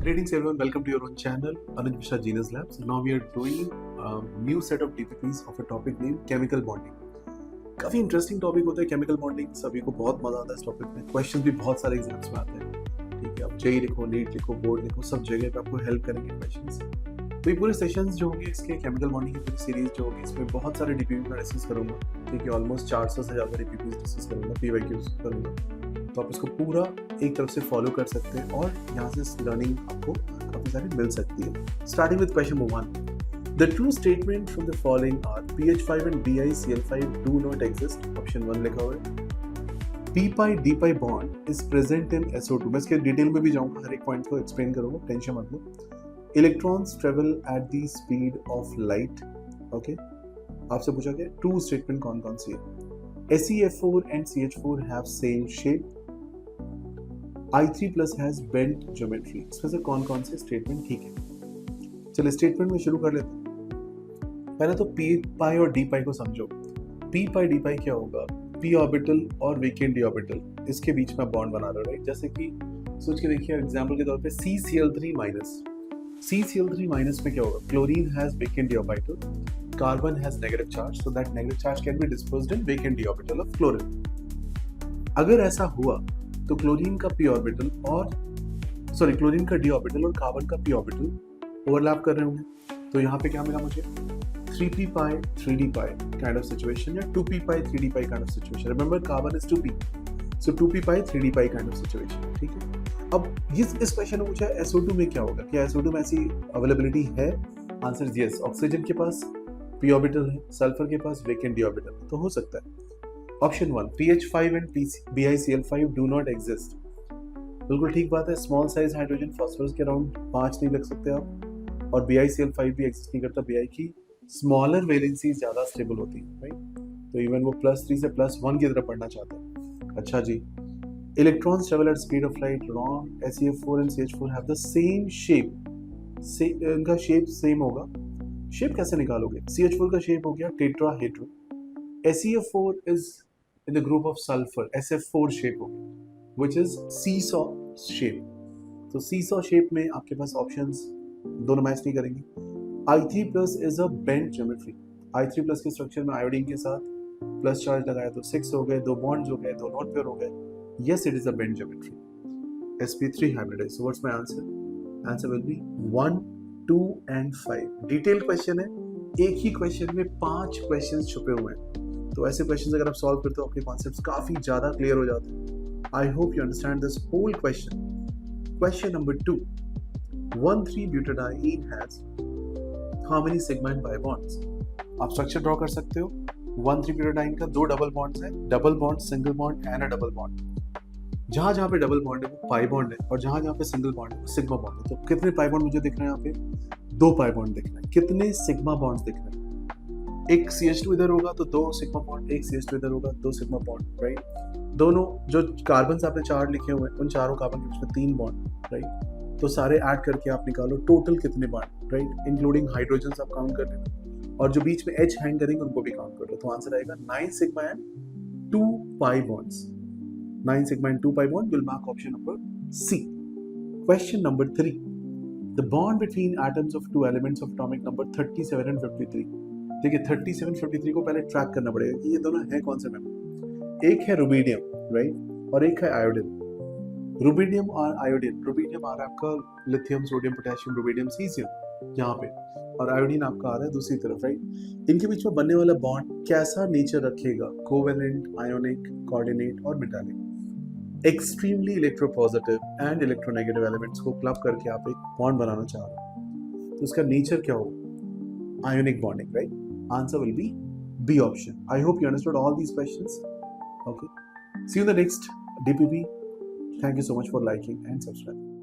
Greetings everyone, welcome to your own channel, Anuj Mishra Genius Labs. Now we are doing a new set of DPPs of a topic named chemical bonding. काफी interesting topic होता है chemical bonding, सभी को बहुत मजा आता है इस टॉपिक में. क्वेश्चंस भी बहुत सारे एग्जाम्स में आते हैं. ठीक है, आप जेई लिखो, नीट लिखो, बोर्ड लिखो, सब जगह पे आपको हेल्प करेंगे क्वेश्चंस. तो ये पूरे सेशंस जो होंगे इसके केमिकल बॉन्डिंग की पूरी सीरीज जो होगी इसमें बहुत सारे डीपीपी में डिस्कस करूंगा. ठीक है, ऑलमोस्ट 400 से ज़्यादा डीपीपी डिस्कस करूंगा, पीवाईक्यूज करूंगा. तो आप इसको पूरा एक तरफ से फॉलो कर सकते हैं और यहाँ से लर्निंग आपको काफ़ी सारी मिल सकती है. Starting with question number 1. The true statement from the following are pH5 and BiCl5 do not exist. Option 1 लिखा हुआ है. P-pi D-pi bond is present in SO2. मैं इसके डिटेल में भी जाऊंगा, हर एक पॉइंट को एक्सप्लेन करूंगा, टेंशन मत लो. Electrons travel at the speed of light. Okay, आपसे पूछा गया ट्रू स्टेटमेंट कौन कौन सी है. SeF4 and CH4 have same shape. I3 plus has bent geometry. इसमें से कौन कौन से स्टेटमेंट ठीक है. चलिए स्टेटमेंट में शुरू कर लेते हैं. पहले तो पी पाई और डी पाई को समझो. पी पाई डी पाई क्या होगा? पी ऑर्बिटल और वेकेंट डी ऑर्बिटल, इसके बीच में बॉन्ड बना रहे हो, राइट. जैसे कि सोच के देखिए एग्जांपल के तौर पे CCl3 माइनस. CCl3 माइनस में क्या होगा? Chlorine has vacant D orbital, carbon has negative charge, so that negative charge can be disposed in vacant D orbital of chlorine. अगर ऐसा हुआ तो क्लोरीन का पी ऑर्बिटल और क्लोरीन का डी ऑर्बिटल और कार्बन का पी ऑर्बिटल ओवरलैप कर रहे होंगे. तो यहाँ पे क्या मिला मुझे? 3p pi 3d pi kind of situation या 2p pi 3d pi kind of situation. Remember carbon is 2p, so 2p pi 3d pi kind of situation. ठीक है. अब इस क्वेश्चन में पूछा है SO2 में क्या होगा? क्या SO2 में ऐसी अवेलेबिलिटी है? Answer is yes. ऑक्सीजन के पास p ऑर्बिटल है, सल्फर के पास वेकेंट d ऑर्बिटल है, तो हो सकता है. Option 1 pH5 and BiCl5 do not exist. बिल्कुल ठीक बात है. स्मॉल साइज हाइड्रोजन फॉस्फोरस के अराउंड 5 नहीं लग सकते आप, और BiCl5 भी एग्जिस्ट नहीं करता. Bi की स्मॉलर वैलेंसी ज्यादा स्टेबल होती है, राइट. तो इवन वो +3 से +1 की तरफ पढ़ना चाहते हैं. अच्छा जी. Electrons travel at speed of light. Wrong. SeF4 and CH4 have the same shape. इनका शेप सेम होगा. शेप कैसे निकालोगे? CH4 का शेप हो गया tetrahedral. SeF4 is in the group of sulphur, SF4 shape हो गया, व्हिच इज सीसॉ शेप. तो सीसॉ शेप में आपके पास ऑप्शंस दोनों मैच नहीं करेंगे. I3 plus is a bent geometry. I3 plus के स्ट्रक्चर में आयोडीन के साथ प्लस चार्ज लगाया तो 6 हो गए, 2 बॉन्ड्स हो गए, 2 नॉन पेयर हो गए. Yes, it is a bent geometry. sp3 hybridized. So what's my answer? Answer will be 1, 2 and 5. Detail question है. एक ही क्वेश्चन में 5 क्वेश्चंस छुपे हुए हैं. तो ऐसे क्वेश्चंस अगर आप सॉल्व करते हो आपके कॉन्सेप्ट्स काफी ज्यादा क्लियर हो जाते हैं. I hope you understand this whole question. Question number 2. 1,3-butadiene has how many sigma and pi bonds? आप स्ट्रक्चर ड्रॉ कर सकते हो. 1,3-ब्यूटाडाइन का 2 डबल बॉन्ड्स है, double bond, single bond and a double bond. जहां जहां पे डबल बॉन्ड है वो पाई बॉन्ड है, और जहां जहां पे सिंगल बॉन्ड है वो सिग्मा बॉन्ड है. तो कितने पाई बॉन्ड मुझे दिख रहे हैं? यहाँ पे 2 पाई बॉन्ड दिख रहे हैं. कितने सिग्मा बॉन्ड्स दिख रहे हैं? एक CH2 इधर होगा तो 2 सिग्मा बॉन्ड, एक CH2 इधर होगा 2 सिग्मा बॉन्ड, राइट. दोनों जो कार्बन आपने 4 लिखे हुए हैं उन चारों कार्बन के बीच में 3 बॉन्ड, राइट. तो सारे ऐड करके आप निकालो टोटल कितने बॉन्ड, राइट, इंक्लूडिंग हाइड्रोजन आप काउंट कर लेना, और जो बीच में H हैंग करेंगे उनको भी काउंट कर लो. तो आंसर आएगा 9 sigma and 2 pi bonds. 9 sigma and 2 pi bond will mark option number C. Question number 3. The bond between atoms of two elements of atomic number 37 and 53. देखिए 37, 53 को पहले ट्रैक करना पड़ेगा कि ये दोनों हैं कौन से मेंबर. एक है रुबीडियम, राइट, और एक है आयोडीन. रुबीडियम और आयोडीन. रुबीडियम आ रहा है आपका lithium, sodium, potassium, rubidium, caesium यहाँ पे, और आयोडीन आपका आ रहा है दूसरी तरफ, राइट. इनके बीच में बनने वाला बॉन्ड कैसा नेचर रखेगा? कोवेलेंट, आयोनिक, कोऑर्डिनेट और metallic. Extremely electropositive and electronegative elements को क्लब करके आप एक बॉन्ड बनाना चाह रहे हो, तो उसका नेचर क्या होगा? Ionic bonding, right. Answer will be B option. I hope you understood all these questions. Okay, see you in the next DPP. Thank you so much for liking and subscribing.